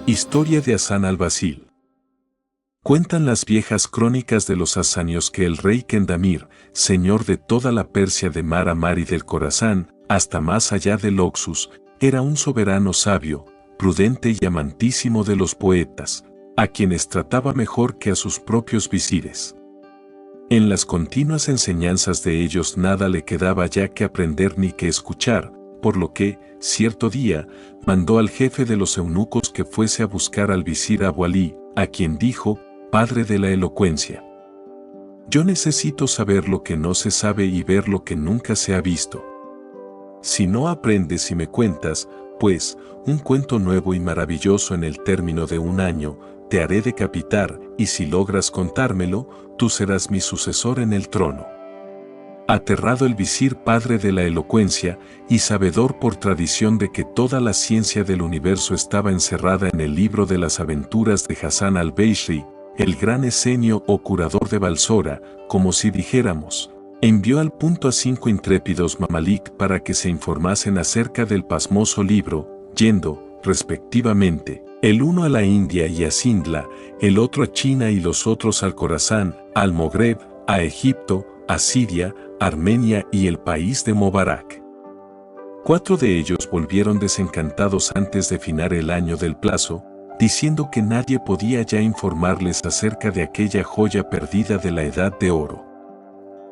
Historia de Hasán al-Basir. Cuentan las viejas crónicas de los hasanios que el rey Kendamir, señor de toda la Persia de mar a mar y del Corasán, hasta más allá del Oxus, era un soberano sabio, prudente y amantísimo de los poetas, a quienes trataba mejor que a sus propios visires. En las continuas enseñanzas de ellos nada le quedaba ya que aprender ni que escuchar, por lo que, cierto día, mandó al jefe de los eunucos que fuese a buscar al visir Abu Ali, a quien dijo, padre de la elocuencia. Yo necesito saber lo que no se sabe y ver lo que nunca se ha visto. Si no aprendes y me cuentas, pues, un cuento nuevo y maravilloso en el término de un año, te haré decapitar, y si logras contármelo, tú serás mi sucesor en el trono. Aterrado el visir padre de la elocuencia, y sabedor por tradición de que toda la ciencia del universo estaba encerrada en el libro de las aventuras de Hasán al-Basri, el gran esenio o curador de Balsora, como si dijéramos, envió al punto a 5 intrépidos mamalik para que se informasen acerca del pasmoso libro, yendo, respectivamente, el uno a la India y a Sindla, el otro a China y los otros al Corasán, al Mogreb, a Egipto, a Siria, Armenia y el país de Mobarak. 4 de ellos volvieron desencantados antes de finar el año del plazo, diciendo que nadie podía ya informarles acerca de aquella joya perdida de la Edad de Oro.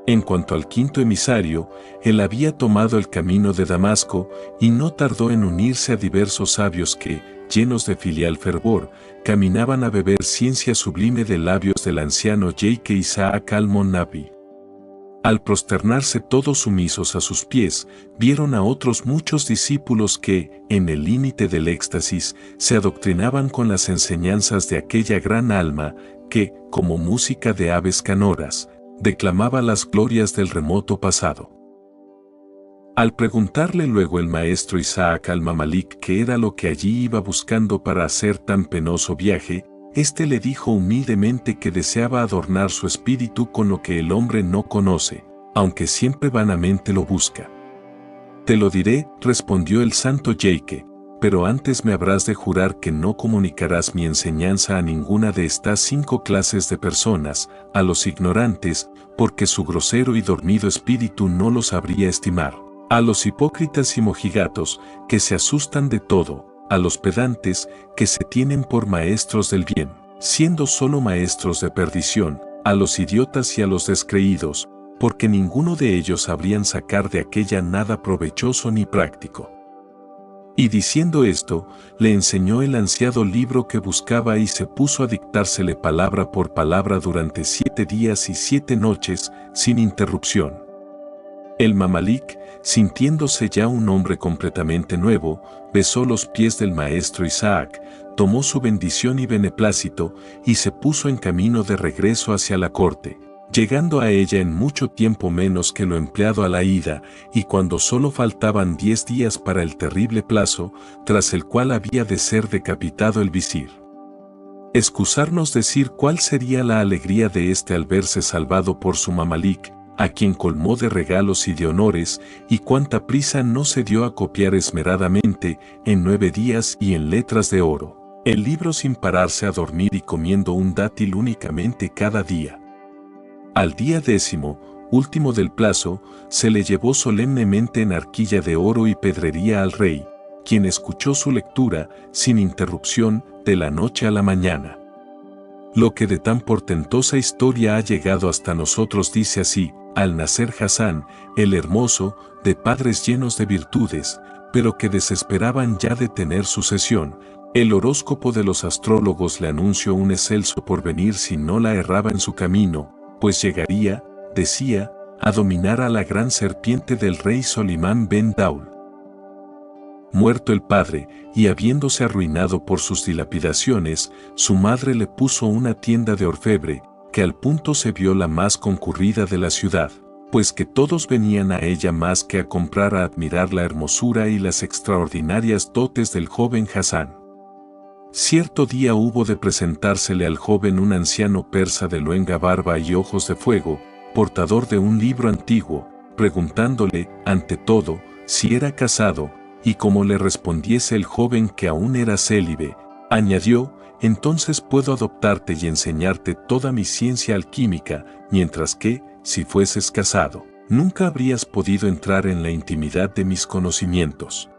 En cuanto al 5.º emisario, él había tomado el camino de Damasco y no tardó en unirse a diversos sabios que, llenos de filial fervor, caminaban a beber ciencia sublime de labios del anciano Sheikh Isaac al-Monnabi. Al prosternarse todos sumisos a sus pies, vieron a otros muchos discípulos que, en el límite del éxtasis, se adoctrinaban con las enseñanzas de aquella gran alma que, como música de aves canoras, declamaba las glorias del remoto pasado. Al preguntarle luego el maestro Isaac al-Mamalik qué era lo que allí iba buscando para hacer tan penoso viaje, éste le dijo humildemente que deseaba adornar su espíritu con lo que el hombre no conoce, aunque siempre vanamente lo busca. Te lo diré, respondió el santo Sheikh, pero antes me habrás de jurar que no comunicarás mi enseñanza a ninguna de estas 5 clases de personas, a los ignorantes, porque su grosero y dormido espíritu no lo sabría estimar, a los hipócritas y mojigatos, que se asustan de todo, a los pedantes, que se tienen por maestros del bien, siendo solo maestros de perdición, a los idiotas y a los descreídos, porque ninguno de ellos sabrían sacar de aquella nada provechoso ni práctico. Y diciendo esto, le enseñó el ansiado libro que buscaba y se puso a dictársele palabra por palabra durante 7 días y 7 noches, sin interrupción. El mamalik, sintiéndose ya un hombre completamente nuevo, besó los pies del maestro Isaac, tomó su bendición y beneplácito, y se puso en camino de regreso hacia la corte, llegando a ella en mucho tiempo menos que lo empleado a la ida, y cuando solo faltaban 10 días para el terrible plazo, tras el cual había de ser decapitado el visir. Excusarnos decir cuál sería la alegría de éste al verse salvado por su mamalik, a quien colmó de regalos y de honores, y cuánta prisa no se dio a copiar esmeradamente, en 9 días y en letras de oro, el libro sin pararse a dormir y comiendo un dátil únicamente cada día. Al día 10º, último del plazo, se le llevó solemnemente en arquilla de oro y pedrería al rey, quien escuchó su lectura, sin interrupción, de la noche a la mañana. Lo que de tan portentosa historia ha llegado hasta nosotros dice así: al nacer Hasán, el hermoso, de padres llenos de virtudes, pero que desesperaban ya de tener sucesión, el horóscopo de los astrólogos le anunció un excelso porvenir si no la erraba en su camino, pues llegaría, decía, a dominar a la gran serpiente del rey Solimán ben Daul. Muerto el padre, y habiéndose arruinado por sus dilapidaciones, su madre le puso una tienda de orfebre, que al punto se vio la más concurrida de la ciudad, pues que todos venían a ella más que a comprar a admirar la hermosura y las extraordinarias dotes del joven Hasán. Cierto día hubo de presentársele al joven un anciano persa de luenga barba y ojos de fuego, portador de un libro antiguo, preguntándole, ante todo, si era casado, y como le respondiese el joven que aún era célibe, Añadió, entonces puedo adoptarte y enseñarte toda mi ciencia alquímica, mientras que, si fueses casado, nunca habrías podido entrar en la intimidad de mis conocimientos.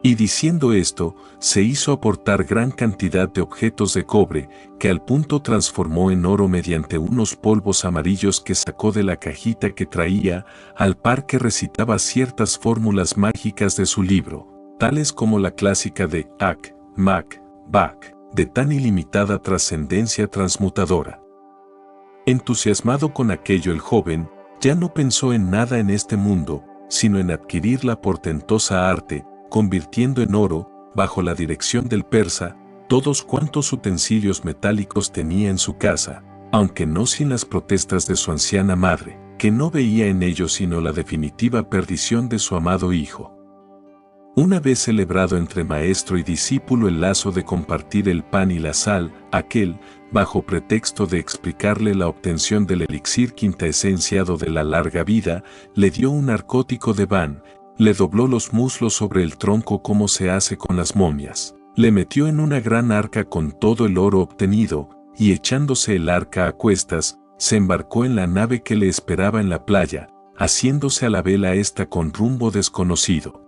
Y diciendo esto, se hizo aportar gran cantidad de objetos de cobre, que al punto transformó en oro mediante unos polvos amarillos que sacó de la cajita que traía, al par que recitaba ciertas fórmulas mágicas de su libro, tales como la clásica de Ak, Mak, Bak, de tan ilimitada trascendencia transmutadora. Entusiasmado con aquello, el joven ya no pensó en nada en este mundo, sino en adquirir la portentosa arte, convirtiendo en oro, bajo la dirección del persa, todos cuantos utensilios metálicos tenía en su casa, aunque no sin las protestas de su anciana madre, que no veía en ellos sino la definitiva perdición de su amado hijo. Una vez celebrado entre maestro y discípulo el lazo de compartir el pan y la sal, aquel, bajo pretexto de explicarle la obtención del elixir quintaesenciado de la larga vida, le dio un narcótico de Ban, le dobló los muslos sobre el tronco como se hace con las momias, le metió en una gran arca con todo el oro obtenido, y echándose el arca a cuestas, se embarcó en la nave que le esperaba en la playa, haciéndose a la vela esta con rumbo desconocido.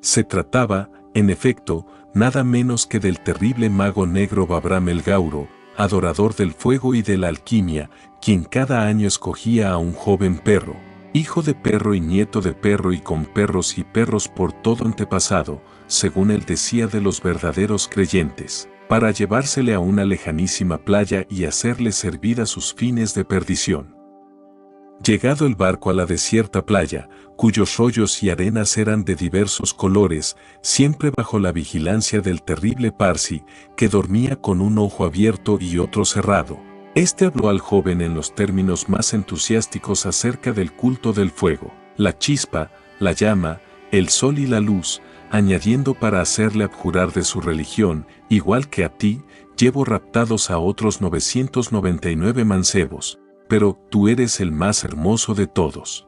Se trataba, en efecto, nada menos que del terrible mago negro Babram el Gauro, adorador del fuego y de la alquimia, quien cada año escogía a un joven perro, hijo de perro y nieto de perro y con perros y perros por todo antepasado, según él decía de los verdaderos creyentes, para llevársele a una lejanísima playa y hacerle servir a sus fines de perdición. Llegado el barco a la desierta playa, cuyos rollos y arenas eran de diversos colores, siempre bajo la vigilancia del terrible Parsi, que dormía con un ojo abierto y otro cerrado, este habló al joven en los términos más entusiásticos acerca del culto del fuego, la chispa, la llama, el sol y la luz, añadiendo para hacerle abjurar de su religión, igual que a ti, llevo raptados a otros 999 mancebos, pero tú eres el más hermoso de todos.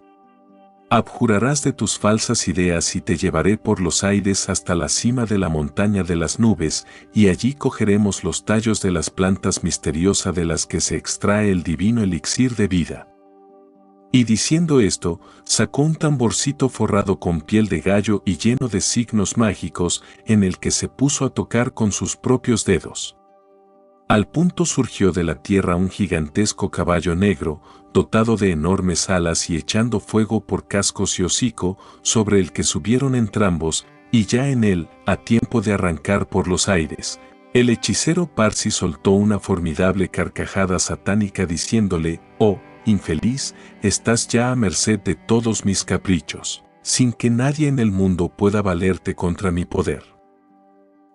Abjurarás de tus falsas ideas y te llevaré por los aires hasta la cima de la montaña de las nubes, y allí cogeremos los tallos de las plantas misteriosas de las que se extrae el divino elixir de vida. Y diciendo esto, sacó un tamborcito forrado con piel de gallo y lleno de signos mágicos, en el que se puso a tocar con sus propios dedos. Al punto surgió de la tierra un gigantesco caballo negro, dotado de enormes alas y echando fuego por cascos y hocico, sobre el que subieron entrambos, y ya en él, a tiempo de arrancar por los aires, el hechicero Parsi soltó una formidable carcajada satánica diciéndole, «Oh, infeliz, estás ya a merced de todos mis caprichos, sin que nadie en el mundo pueda valerte contra mi poder».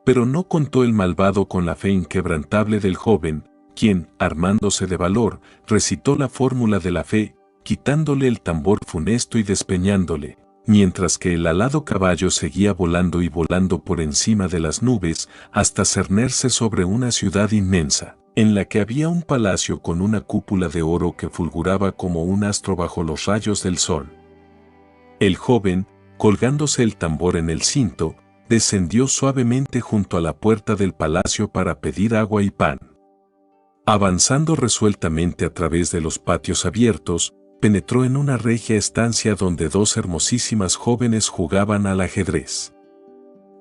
Pero no contó el malvado con la fe inquebrantable del joven, quien, armándose de valor, recitó la fórmula de la fe, quitándole el tambor funesto y despeñándole, mientras que el alado caballo seguía volando y volando por encima de las nubes hasta cernerse sobre una ciudad inmensa, en la que había un palacio con una cúpula de oro que fulguraba como un astro bajo los rayos del sol. El joven, colgándose el tambor en el cinto, descendió suavemente junto a la puerta del palacio para pedir agua y pan. Avanzando resueltamente a través de los patios abiertos, penetró en una regia estancia donde dos hermosísimas jóvenes jugaban al ajedrez.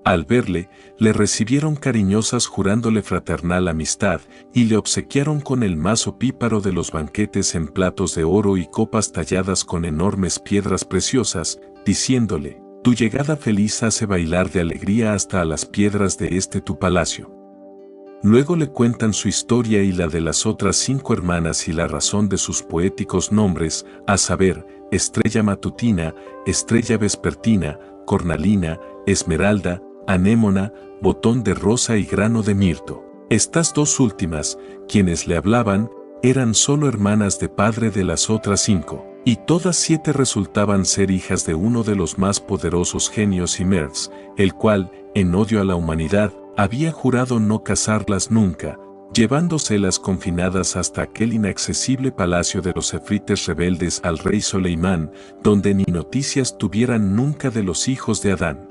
Al verle, le recibieron cariñosas jurándole fraternal amistad y le obsequiaron con el más opíparo de los banquetes en platos de oro y copas talladas con enormes piedras preciosas, diciéndole, «Tu llegada feliz hace bailar de alegría hasta a las piedras de este tu palacio». Luego le cuentan su historia y la de las otras 5 hermanas y la razón de sus poéticos nombres, a saber, Estrella Matutina, Estrella Vespertina, Cornalina, Esmeralda, Anémona, Botón de Rosa y Grano de Mirto. Estas dos últimas, quienes le hablaban, eran solo hermanas de padre de las otras 5. Y todas 7 resultaban ser hijas de uno de los más poderosos genios Imers, el cual, en odio a la humanidad, había jurado no casarlas nunca, llevándoselas confinadas hasta aquel inaccesible palacio de los efrites rebeldes al rey Soleimán, donde ni noticias tuvieran nunca de los hijos de Adán.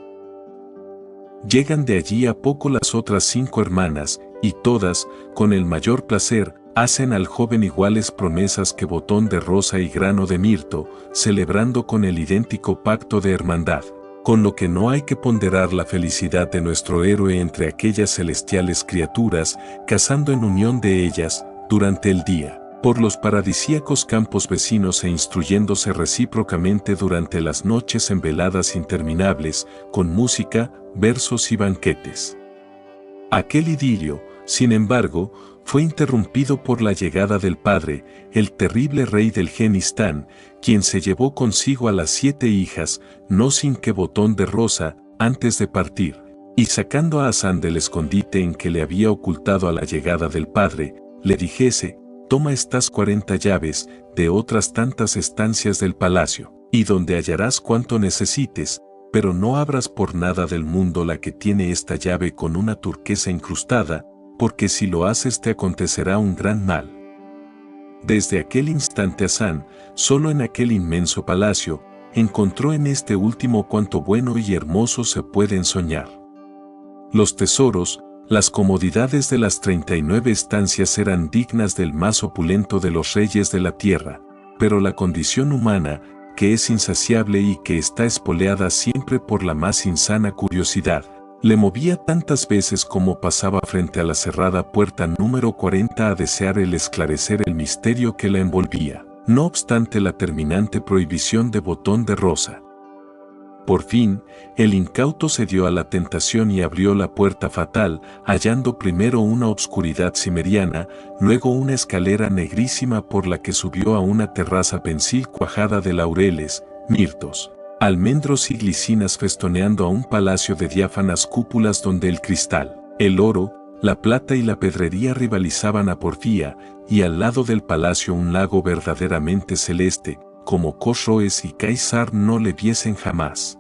Llegan de allí a poco las otras 5 hermanas, y todas, con el mayor placer, hacen al joven iguales promesas que Botón de Rosa y Grano de Mirto, celebrando con el idéntico pacto de hermandad. Con lo que no hay que ponderar la felicidad de nuestro héroe entre aquellas celestiales criaturas, cazando en unión de ellas, durante el día, por los paradisíacos campos vecinos e instruyéndose recíprocamente durante las noches en veladas interminables, con música, versos y banquetes. Aquel idilio, sin embargo, fue interrumpido por la llegada del padre, el terrible rey del Genistán, quien se llevó consigo a las 7 hijas, no sin que Botón de Rosa, antes de partir, y sacando a Hassan del escondite en que le había ocultado a la llegada del padre, le dijese: toma estas 40 llaves de otras tantas estancias del palacio, y donde hallarás cuanto necesites, pero no abras por nada del mundo la que tiene esta llave con una turquesa incrustada, porque si lo haces te acontecerá un gran mal. Desde aquel instante Hassan, solo en aquel inmenso palacio, encontró en este último cuanto bueno y hermoso se pueden soñar. Los tesoros, las comodidades de las 39 estancias eran dignas del más opulento de los reyes de la tierra, pero la condición humana, que es insaciable y que está espoleada siempre por la más insana curiosidad, le movía tantas veces como pasaba frente a la cerrada puerta número 40 a desear el esclarecer el misterio que la envolvía, no obstante la terminante prohibición de Botón de Rosa. Por fin, el incauto cedió a la tentación y abrió la puerta fatal, hallando primero una obscuridad cimeriana, luego una escalera negrísima por la que subió a una terraza pensil cuajada de laureles, mirtos, almendros y glicinas festoneando a un palacio de diáfanas cúpulas donde el cristal, el oro, la plata y la pedrería rivalizaban a porfía, y al lado del palacio un lago verdaderamente celeste, como Cosroes y Caesar no le viesen jamás.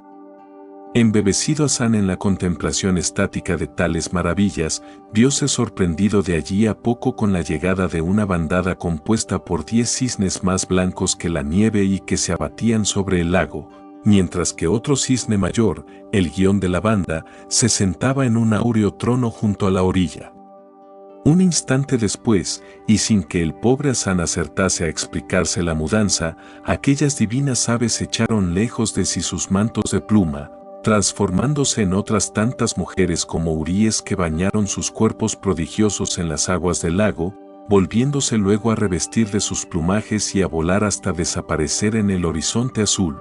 Embebecido Hassan en la contemplación estática de tales maravillas, vióse sorprendido de allí a poco con la llegada de una bandada compuesta por 10 cisnes más blancos que la nieve y que se abatían sobre el lago, mientras que otro cisne mayor, el guión de la banda, se sentaba en un áureo trono junto a la orilla. Un instante después, y sin que el pobre Hassan acertase a explicarse la mudanza, aquellas divinas aves echaron lejos de sí sus mantos de pluma, transformándose en otras tantas mujeres como huríes que bañaron sus cuerpos prodigiosos en las aguas del lago, volviéndose luego a revestir de sus plumajes y a volar hasta desaparecer en el horizonte azul.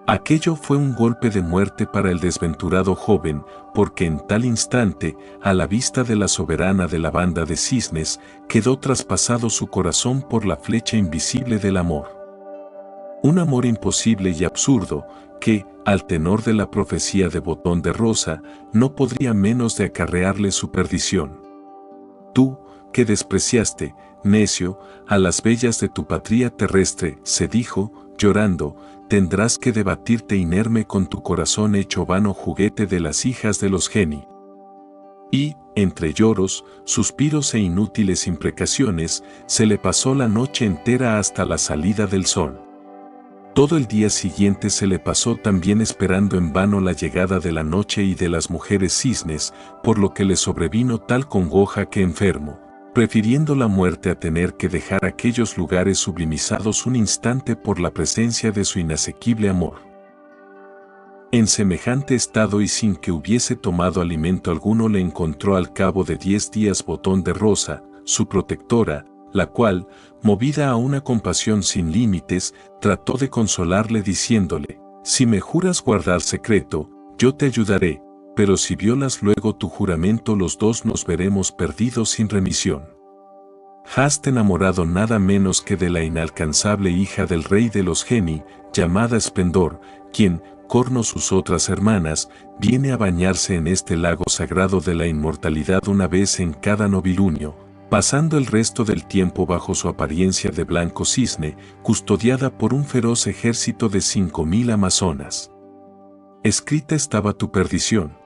Aquello fue un golpe de muerte para el desventurado joven, porque en tal instante, a la vista de la soberana de la banda de cisnes, quedó traspasado su corazón por la flecha invisible del amor. Un amor imposible y absurdo, que, al tenor de la profecía de Botón de Rosa, no podría menos de acarrearle su perdición. Tú, que despreciaste, necio, a las bellas de tu patria terrestre, se dijo, llorando, tendrás que debatirte inerme con tu corazón hecho vano juguete de las hijas de los geni. Y, entre lloros, suspiros e inútiles imprecaciones, se le pasó la noche entera hasta la salida del sol. Todo el día siguiente se le pasó también esperando en vano la llegada de la noche y de las mujeres cisnes, por lo que le sobrevino tal congoja que enfermo, prefiriendo la muerte a tener que dejar aquellos lugares sublimizados un instante por la presencia de su inasequible amor. En semejante estado y sin que hubiese tomado alimento alguno le encontró al cabo de 10 días Botón de Rosa, su protectora, la cual, movida a una compasión sin límites, trató de consolarle diciéndole: si me juras guardar secreto, yo te ayudaré, pero si violas luego tu juramento los dos nos veremos perdidos sin remisión. Has enamorado nada menos que de la inalcanzable hija del rey de los geni, llamada Esplendor, quien, corno sus otras hermanas, viene a bañarse en este lago sagrado de la inmortalidad una vez en cada novilunio, pasando el resto del tiempo bajo su apariencia de blanco cisne, custodiada por un feroz ejército de 5000 amazonas. Escrita estaba tu perdición.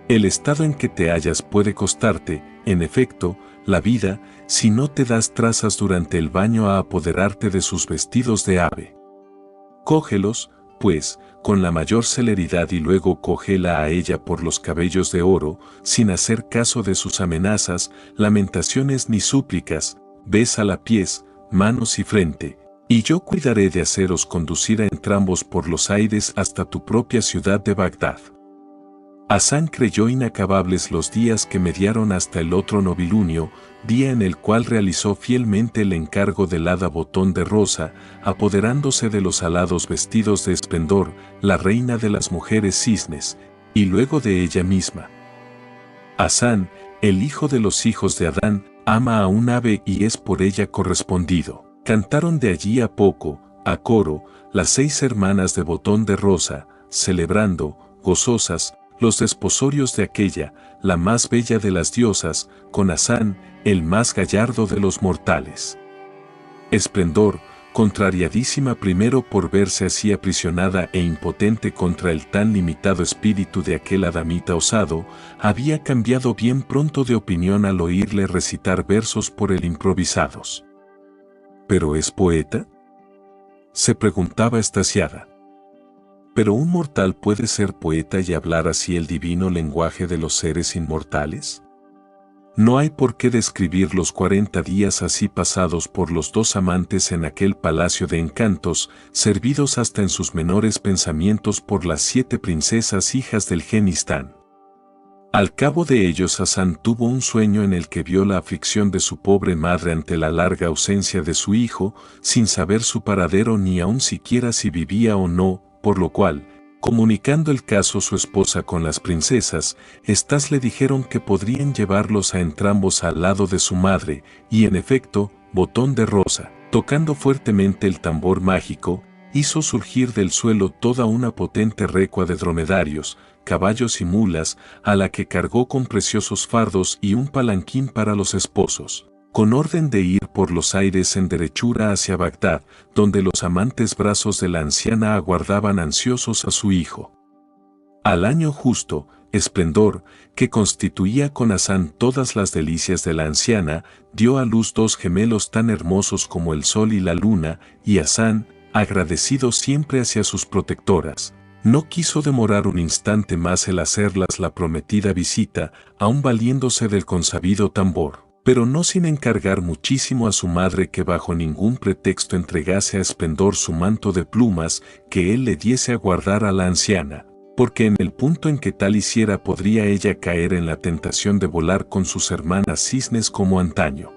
El estado en que te hallas puede costarte, en efecto, la vida, si no te das trazas durante el baño a apoderarte de sus vestidos de ave. Cógelos, pues, con la mayor celeridad y luego cógela a ella por los cabellos de oro, sin hacer caso de sus amenazas, lamentaciones ni súplicas, bésala pies, manos y frente, y yo cuidaré de haceros conducir a entrambos por los aires hasta tu propia ciudad de Bagdad. Hasán creyó inacabables los días que mediaron hasta el otro novilunio, día en el cual realizó fielmente el encargo del hada Botón de Rosa, apoderándose de los alados vestidos de esplendor, la reina de las mujeres cisnes, y luego de ella misma. Hasán, el hijo de los hijos de Adán, ama a un ave y es por ella correspondido. Cantaron de allí a poco, a coro, las 6 hermanas de Botón de Rosa, celebrando, gozosas, los desposorios de aquella, la más bella de las diosas, con Hasán, el más gallardo de los mortales. Esplendor, contrariadísima primero por verse así aprisionada e impotente contra el tan limitado espíritu de aquel adamita osado, había cambiado bien pronto de opinión al oírle recitar versos por él improvisados. ¿Pero es poeta?, se preguntaba extasiada. ¿Pero un mortal puede ser poeta y hablar así el divino lenguaje de los seres inmortales? No hay por qué describir los 40 días así pasados por los 2 amantes en aquel palacio de encantos, servidos hasta en sus menores pensamientos por las 7 princesas hijas del Genistán. Al cabo de ellos Hasán tuvo un sueño en el que vio la aflicción de su pobre madre ante la larga ausencia de su hijo, sin saber su paradero ni aun siquiera si vivía o no, por lo cual, comunicando el caso su esposa con las princesas, éstas le dijeron que podrían llevarlos a entrambos al lado de su madre, y en efecto, Botón de Rosa, tocando fuertemente el tambor mágico, hizo surgir del suelo toda una potente recua de dromedarios, caballos y mulas, a la que cargó con preciosos fardos y un palanquín para los esposos, con orden de ir por los aires en derechura hacia Bagdad, donde los amantes brazos de la anciana aguardaban ansiosos a su hijo. Al año justo, Esplendor, que constituía con Hasán todas las delicias de la anciana, dio a luz 2 gemelos tan hermosos como el sol y la luna, y Hasán, agradecido siempre hacia sus protectoras, no quiso demorar un instante más el hacerlas la prometida visita, aun valiéndose del consabido tambor, pero no sin encargar muchísimo a su madre que bajo ningún pretexto entregase a Esplendor su manto de plumas que él le diese a guardar a la anciana, porque en el punto en que tal hiciera podría ella caer en la tentación de volar con sus hermanas cisnes como antaño.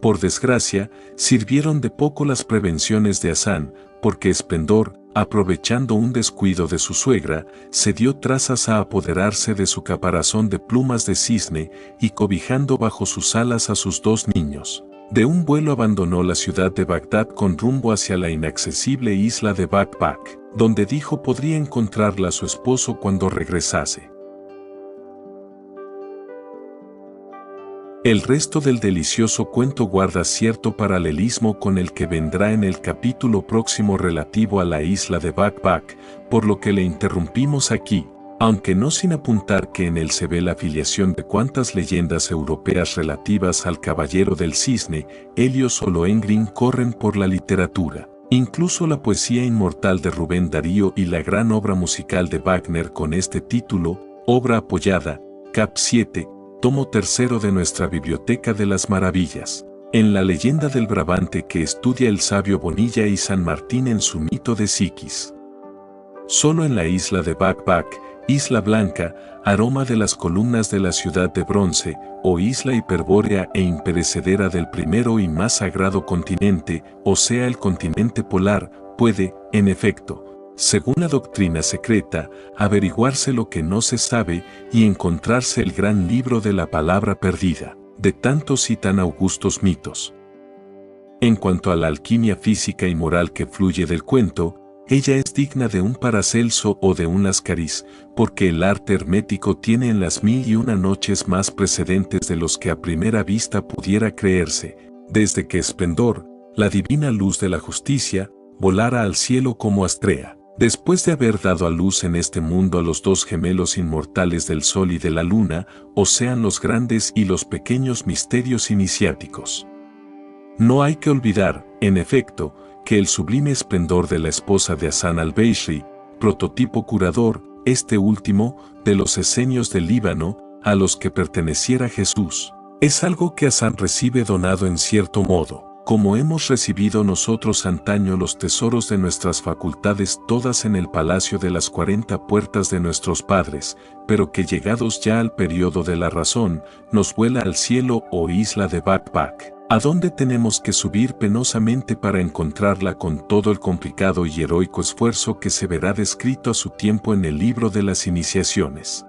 Por desgracia, sirvieron de poco las prevenciones de Hasán, porque Esplendor, aprovechando un descuido de su suegra, se dio trazas a apoderarse de su caparazón de plumas de cisne y cobijando bajo sus alas a sus 2 niños. De un vuelo abandonó la ciudad de Bagdad con rumbo hacia la inaccesible isla de Bakbak, donde dijo podría encontrarla a su esposo cuando regresase. El resto del delicioso cuento guarda cierto paralelismo con el que vendrá en el capítulo próximo relativo a la isla de Bakbak, por lo que le interrumpimos aquí, aunque no sin apuntar que en él se ve la filiación de cuantas leyendas europeas relativas al Caballero del Cisne, Helios o Lohengrin corren por la literatura. Incluso la poesía inmortal de Rubén Darío y la gran obra musical de Wagner con este título, obra apoyada, cap. 7, tomo 3 de nuestra Biblioteca de las Maravillas, en la leyenda del Brabante que estudia el sabio Bonilla y San Martín en su mito de Psiquis. Solo en la isla de Bakbak, Isla Blanca, aroma de las columnas de la ciudad de bronce, o isla hiperbórea e imperecedera del primero y más sagrado continente, o sea el continente polar, puede, en efecto, según la doctrina secreta, averiguarse lo que no se sabe y encontrarse el gran libro de la palabra perdida, de tantos y tan augustos mitos. En cuanto a la alquimia física y moral que fluye del cuento, ella es digna de un Paracelso o de un Lascaris, porque el arte hermético tiene en las 1001 noches más precedentes de los que a primera vista pudiera creerse, desde que Esplendor, la divina luz de la justicia, volara al cielo como Astrea, después de haber dado a luz en este mundo a los 2 gemelos inmortales del sol y de la luna, o sean los grandes y los pequeños misterios iniciáticos. No hay que olvidar, en efecto, que el sublime esplendor de la esposa de Hassan al-Bashri, prototipo curador, este último, de los esenios del Líbano, a los que perteneciera Jesús. Es algo que Hassan recibe donado en cierto modo, como hemos recibido nosotros antaño los tesoros de nuestras facultades todas en el palacio de las 40 puertas de nuestros padres, pero que llegados ya al periodo de la razón, nos vuela al cielo o isla de Backpack, a donde tenemos que subir penosamente para encontrarla con todo el complicado y heroico esfuerzo que se verá descrito a su tiempo en el libro de las iniciaciones.